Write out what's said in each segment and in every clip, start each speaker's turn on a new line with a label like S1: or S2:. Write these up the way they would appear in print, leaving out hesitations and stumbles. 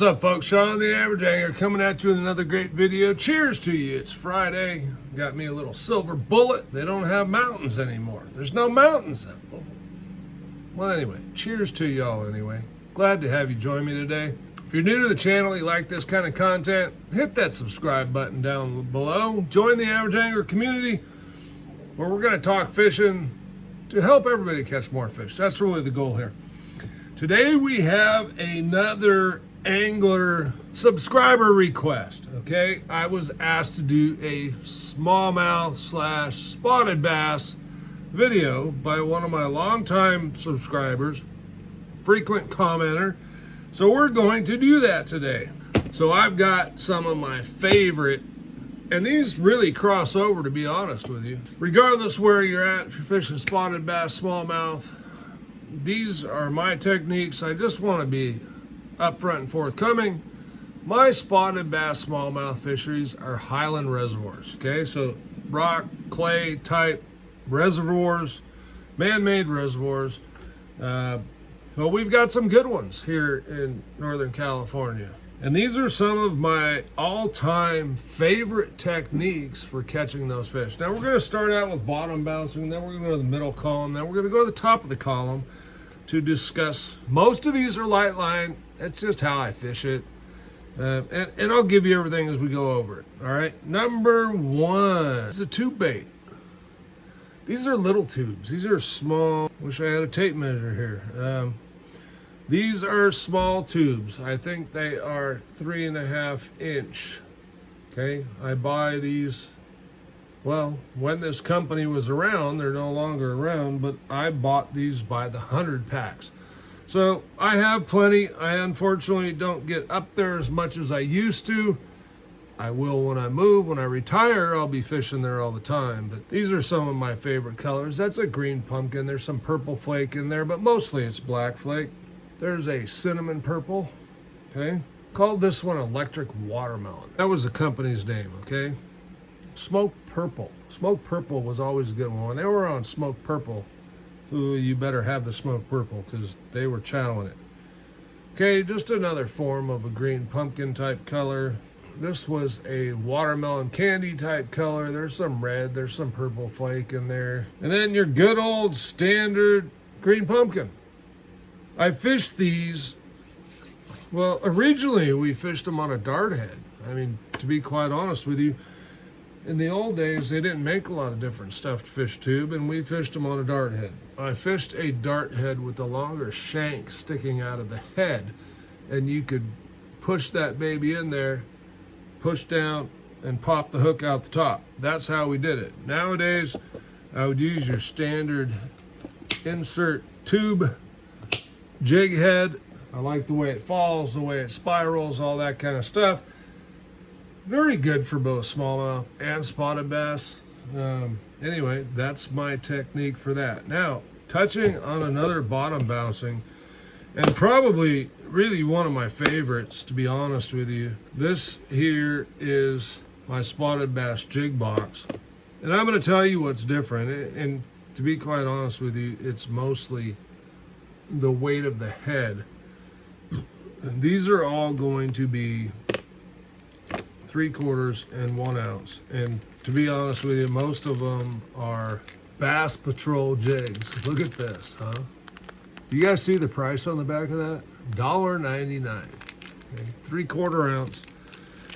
S1: What's up, folks? Sean the Average Angler coming at you with another great video. Cheers to you. It's Friday. Got me a little silver bullet. They don't have mountains anymore. There's no mountains. Well, anyway, cheers to y'all anyway. Glad to have you join me today. If you're new to the channel, you like this kind of content, hit that subscribe button down below. Join the Average Angler community where we're going to talk fishing to help everybody catch more fish. That's really the goal here. Today we have another angler subscriber request. Okay, I was asked to do a smallmouth / spotted bass video by one of my longtime subscribers, frequent commenter. So we're going to do that today. So I've got some of my favorite, and these really cross over, to be honest with you. Regardless where you're at, if you're fishing spotted bass, smallmouth, these are my techniques. I just want to be upfront and forthcoming. My spotted bass smallmouth fisheries are highland reservoirs. Okay, so rock, clay type reservoirs, man-made reservoirs. Well, we've got some good ones here in Northern California. And these are some of my all-time favorite techniques for catching those fish. Now we're going to start out with bottom bouncing, then we're going to go to the middle column, then we're going to go to the top of the column to discuss. Most of these are light line. That's just how I fish it. And I'll give you everything as we go over it. All right. Number one is a tube bait. These are little tubes. These are small. Wish I had a tape measure here. These are small tubes. I think they are 3.5 inch. Okay. I buy these. Well, when this company was around, they're no longer around, but I bought these by the 100 packs. So I have plenty. I unfortunately don't get up there as much as I used to. I will when I move. When I retire, I'll be fishing there all the time. But these are some of my favorite colors. That's a green pumpkin. There's some purple flake in there, but mostly it's black flake. There's a cinnamon purple, okay? Called this one electric watermelon. That was the company's name, okay? Smoke purple. Smoke purple was always a good one. When they were on smoke purple, ooh, you better have the smoke purple because they were chowing it. Okay, just another form of a green pumpkin type color. This was a watermelon candy type color. There's some red, there's some purple flake in there. And then your good old standard green pumpkin. I fished these, well, originally we fished them on a dart head. I mean, to be quite honest with you, in the old days, they didn't make a lot of different stuffed fish tube, and we fished them on a dart head. I fished a dart head with a longer shank sticking out of the head, and you could push that baby in there, push down, and pop the hook out the top. That's how we did it. Nowadays, I would use your standard insert tube jig head. I like the way it falls, the way it spirals, all that kind of stuff. Very good for both smallmouth and spotted bass. Anyway, that's my technique for that. Now, touching on another bottom bouncing, and probably really one of my favorites, to be honest with you. This here is my spotted bass jig box. And I'm going to tell you what's different. And to be quite honest with you, it's mostly the weight of the head. And these are all going to be 3/4 and 1 ounce, and to be honest with you, most of them are Bass Patrol jigs. Look at this, huh? Do you guys see the price on the back of that? $1.99. Okay, 3/4 ounce,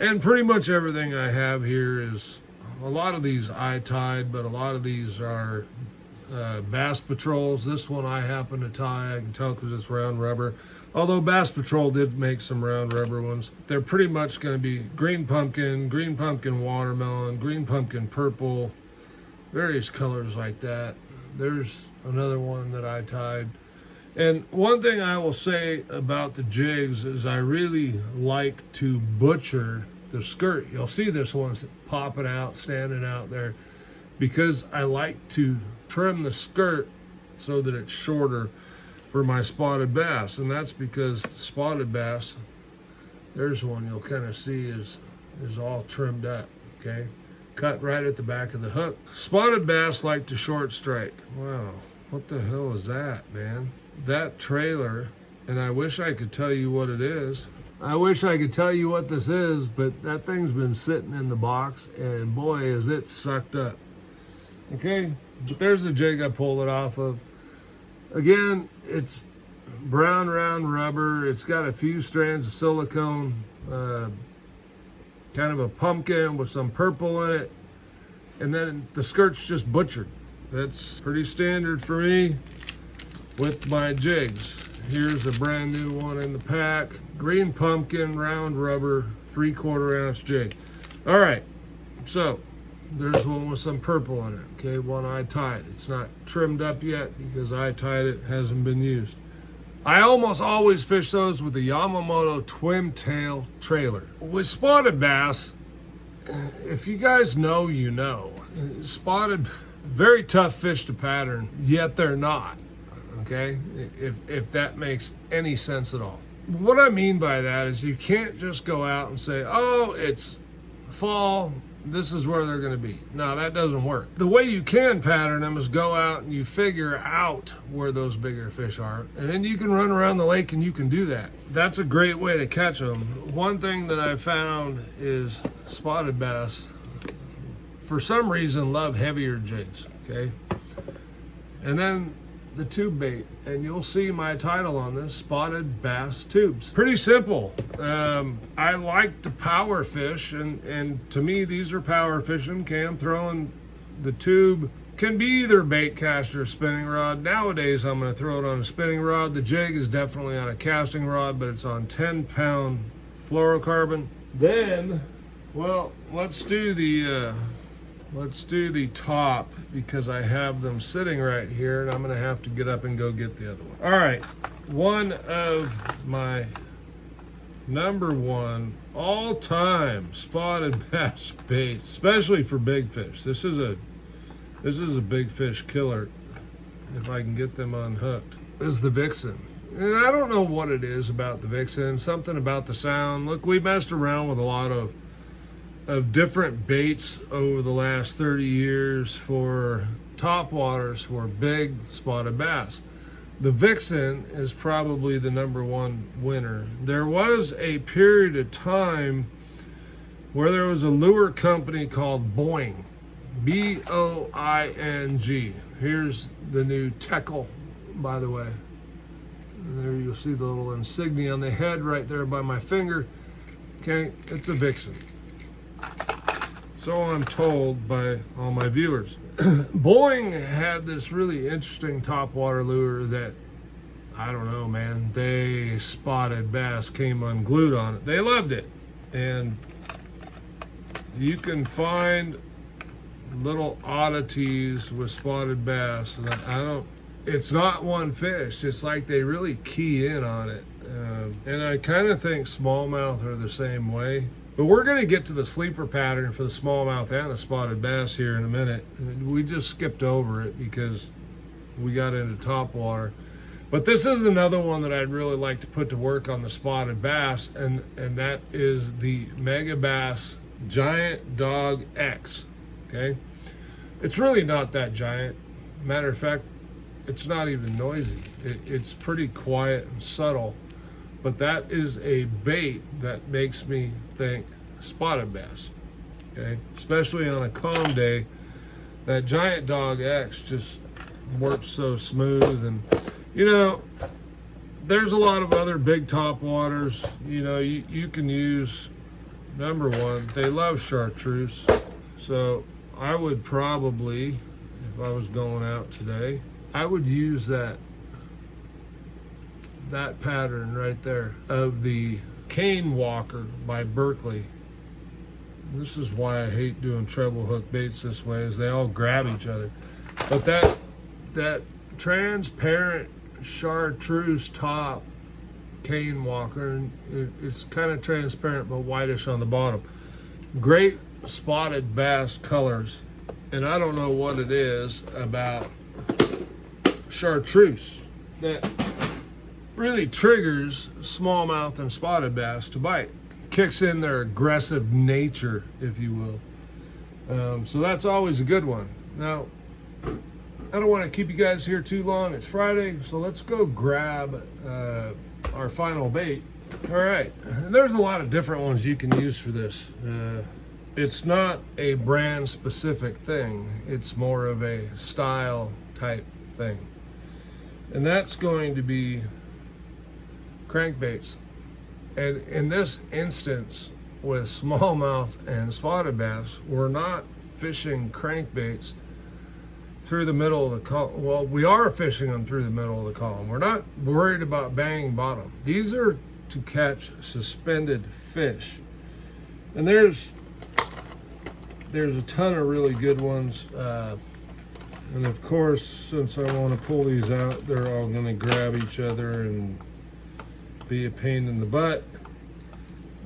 S1: and pretty much everything I have here is, a lot of these I tied, but a lot of these are Bass Patrols. This one I happen to tie. I can tell because it's round rubber. Although Bass Patrol did make some round rubber ones. They're pretty much going to be green pumpkin watermelon, green pumpkin purple, various colors like that. There's another one that I tied. And one thing I will say about the jigs is I really like to butcher the skirt. You'll see this one's popping out, standing out there, because I like to trim the skirt so that it's shorter for my spotted bass. And that's because spotted bass, there's one you'll kind of see is all trimmed up, okay? Cut right at the back of the hook. Spotted bass like to short strike. Wow, what the hell is that, man? That trailer And I wish I could tell you what it is. I wish I could tell you what this is, but that thing's been sitting in the box, and boy, is it sucked up. Okay, but there's the jig I pulled it off of. Again, it's brown round rubber. It's got a few strands of silicone, kind of a pumpkin with some purple in it, and then the skirt's just butchered. That's pretty standard for me with my jigs. Here's a brand new one in the pack. Green pumpkin, round rubber, 3/4 ounce jig. All right, so there's one with some purple in it. Okay, one I tied. It's not trimmed up yet because I tied it, hasn't been used. I almost always fish those with the Yamamoto twin tail trailer. With spotted bass, if you guys know, you know. Spotted, very tough fish to pattern, yet they're not. Okay, if that makes any sense at all. What I mean by that is you can't just go out and say, oh, it's fall, this is where they're going to be. No, that doesn't work. The way you can pattern them is go out and you figure out where those bigger fish are, and then you can run around the lake and you can do that. That's a great way to catch them. One thing that I found is spotted bass, for some reason, love heavier jigs, okay? And then the tube bait, and you'll see my title on this, Spotted Bass Tubes. Pretty simple. I like to power fish, and to me these are power fishing. Okay, I'm throwing the tube, can be either bait caster or spinning rod. Nowadays I'm going to throw it on a spinning rod. The jig is definitely on a casting rod, but it's on 10-pound fluorocarbon. Then, well, let's do the top, because I have them sitting right here and I'm gonna have to get up and go get the other one. All right, one of my #1 all-time spotted bass bait, especially for big fish. This is a big fish killer if I can get them unhooked. This is the Vixen. And I don't know what it is about the Vixen, something about the sound. Look, we messed around with a lot of different baits over the last 30 years for top waters for big spotted bass. The Vixen is probably the #1 winner. There was a period of time where there was a lure company called Boing, B-O-I-N-G. Here's the new Teckle, by the way. And there you'll see the little insignia on the head right there by my finger. Okay, it's a Vixen. So I'm told by all my viewers. Boing had this really interesting topwater lure that, I don't know, man, they spotted bass came unglued on it. They loved it. And you can find little oddities with spotted bass. And it's not one fish. It's like they really key in on it. And I kind of think smallmouth are the same way. But we're going to get to the sleeper pattern for the smallmouth and the spotted bass here in a minute. We just skipped over it because we got into topwater. But this is another one that I'd really like to put to work on the spotted bass, and that is the Megabass Giant Dog X. Okay, it's really not that giant. Matter of fact, it's not even noisy. It's pretty quiet and subtle. But that is a bait that makes me think spotted bass, okay? Especially on a calm day, that Giant Dog X just works so smooth. And you know, there's a lot of other big top waters. You know, you can use #1. They love chartreuse, so I would probably, if I was going out today, I would use that pattern right there of the Cane Walker by Berkeley. This is why I hate doing treble hook baits this way, is they all grab each other. But that transparent chartreuse top Cane Walker, it's kind of transparent but whitish on the bottom. Great spotted bass colors. And I don't know what it is about chartreuse that really triggers smallmouth and spotted bass to bite. Kicks in their aggressive nature, if you will. So that's always a good one. Now, I don't want to keep you guys here too long. It's Friday, so let's go grab our final bait. All right, and there's a lot of different ones you can use for this. It's not a brand specific thing. It's more of a style type thing. And that's going to be crankbaits. And in this instance, with smallmouth and spotted bass, we're not fishing crankbaits through the middle of the column. Well, we are fishing them through the middle of the column. We're not worried about banging bottom. These are to catch suspended fish. And there's a ton of really good ones. And of course, since I want to pull these out, they're all going to grab each other and be a pain in the butt.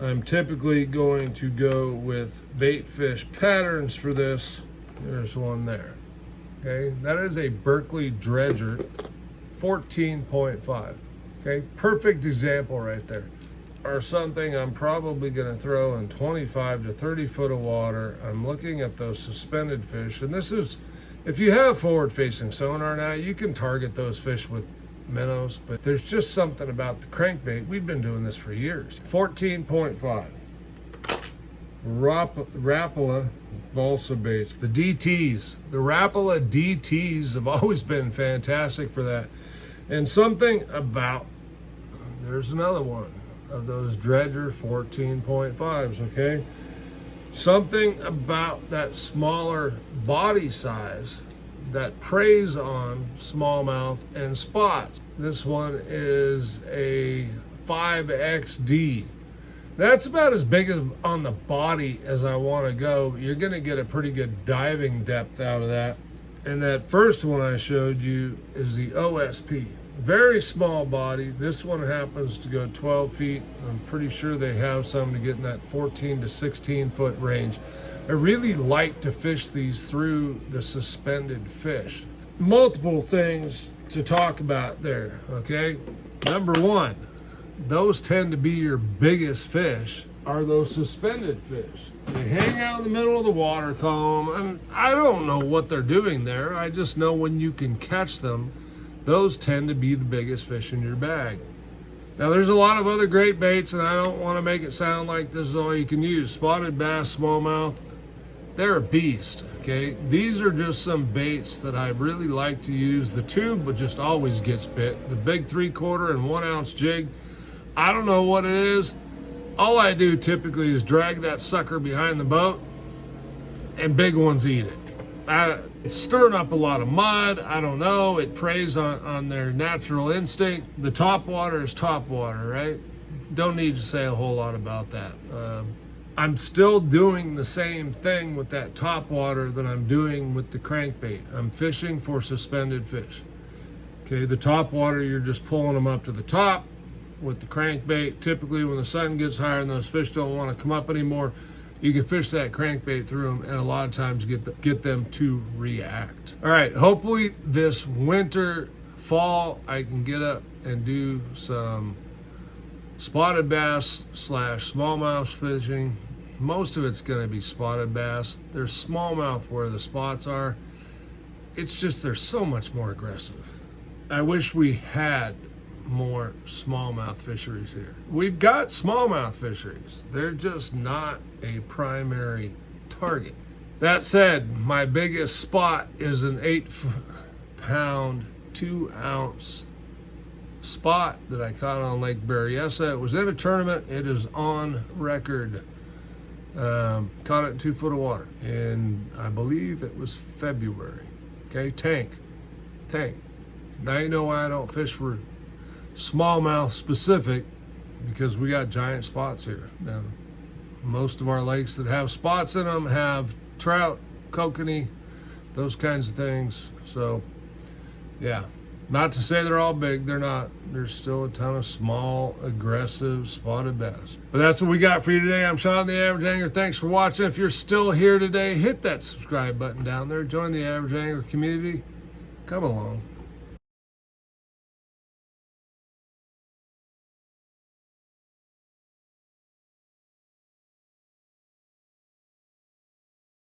S1: I'm typically going to go with bait fish patterns for this. There's one there. Okay, that is a Berkeley Dredger 14.5. Okay, perfect example right there. Or something I'm probably going to throw in 25 to 30 foot of water. I'm looking at those suspended fish, and this is, if you have forward-facing sonar now, you can target those fish with minnows, but there's just something about the crankbait. We've been doing this for years. 14.5. Rapala balsa baits, the DTs. The Rapala DTs have always been fantastic for that. And something about, there's another one of those Dredger 14.5s, okay? Something about that smaller body size that preys on smallmouth and spots. This one is a 5XD. That's about as big as on the body as I want to go. You're going to get a pretty good diving depth out of that. And that first one I showed you is the OSP. Very small body. This one happens to go 12 feet. I'm pretty sure they have some to get in that 14 to 16 foot range. I really like to fish these through the suspended fish. Multiple things to talk about there, okay? Number one, those tend to be your biggest fish, are those suspended fish. They hang out in the middle of the water column, and I don't know what they're doing there. I just know when you can catch them, those tend to be the biggest fish in your bag. Now, there's a lot of other great baits, and I don't want to make it sound like this is all you can use. Spotted bass, smallmouth, they're a beast, okay? These are just some baits that I really like to use. The tube just always gets bit. The big 3/4 and 1 ounce jig, I don't know what it is. All I do typically is drag that sucker behind the boat, and big ones eat it. It's stirring up a lot of mud. I don't know. It preys on their natural instinct. The top water is top water, right? Don't need to say a whole lot about that. I'm still doing the same thing with that top water that I'm doing with the crankbait. I'm fishing for suspended fish. Okay, the top water, you're just pulling them up to the top. With the crankbait, typically when the sun gets higher and those fish don't want to come up anymore, you can fish that crankbait through them, and a lot of times get them to react. All right, hopefully this winter, fall, I can get up and do some spotted bass / smallmouth fishing. Most of it's going to be spotted bass. There's smallmouth where the spots are. It's just they're so much more aggressive. I wish we had more smallmouth fisheries here. We've got smallmouth fisheries. They're just not a primary target. That said, my biggest spot is an 8-pound, 2 ounce spot that I caught on Lake Berryessa. It was in a tournament. It is on record. Caught it in 2 foot of water, and I believe it was February. Okay, tank. Now you know why I don't fish for smallmouth specific, because we got giant spots here. Now, most of our lakes that have spots in them have trout, kokanee, those kinds of things. So, yeah. Not to say they're all big, they're not. There's still a ton of small, aggressive, spotted bass. But that's what we got for you today. I'm Sean, the Average Angler. Thanks for watching. If you're still here today, hit that subscribe button down there. Join the Average Angler community. Come along.